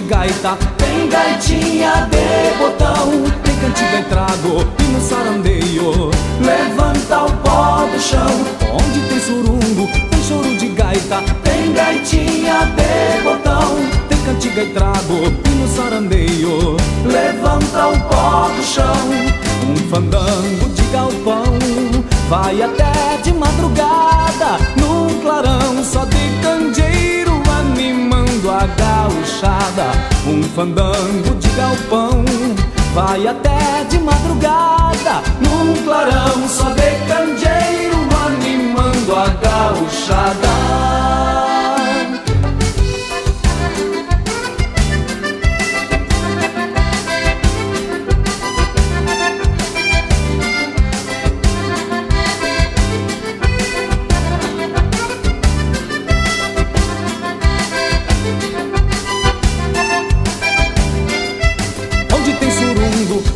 gaita, tem gaitinha de botão, tem cantiga e trago e no sarandeio levanta o pó do chão. Onde tem surungo, tem choro de gaita, tem gaitinha de botão, tem cantiga e trago e no sarandeio levanta o pó do chão. Um fandango de galpão vai até de madrugada, num clarão só de candeeiro animando a gauchada. Um fandango de galpão vai até de madrugada, num clarão só de candeeiro animando a gauchada.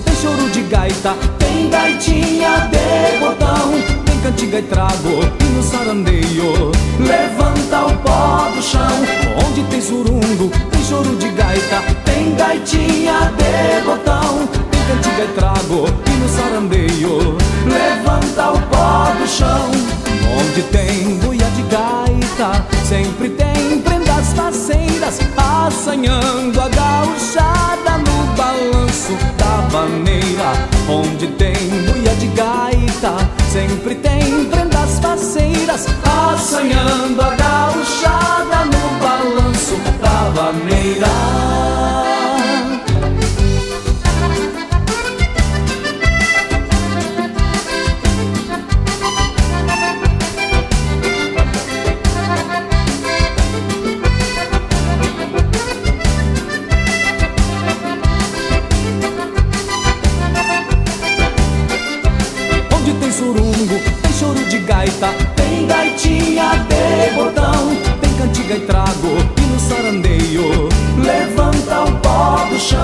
Tem choro de gaita, tem gaitinha de botão, tem cantiga e trago e no sarandeio levanta o pó do chão. Onde tem surungo, tem choro de gaita, tem gaitinha de botão, tem cantiga e trago e no sarandeio levanta o pó do chão. Onde tem buia de gaita, sempre tem prendas faceiras assanhando a gauchada no balanço da vaneira. Onde tem buia de gaita, sempre tem prendas faceiras assanhando a gauchada no balanço da vaneira. Surungo, tem choro de gaita, tem gaitinha de botão, tem cantiga e trago e no sarandeio levanta o pó do chão.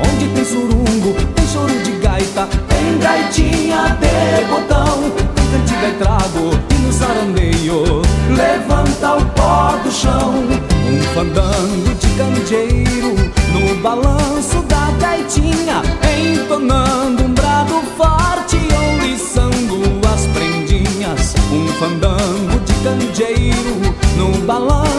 Onde tem surungo, tem choro de gaita, tem gaitinha de botão, tem cantiga e trago e no sarandeio levanta o pó do chão. Um fandango de candeeiro no balanço da gaitinha, entonando um brado forte ou liçando as prendinhas. Um fandango de candeeiro no balanço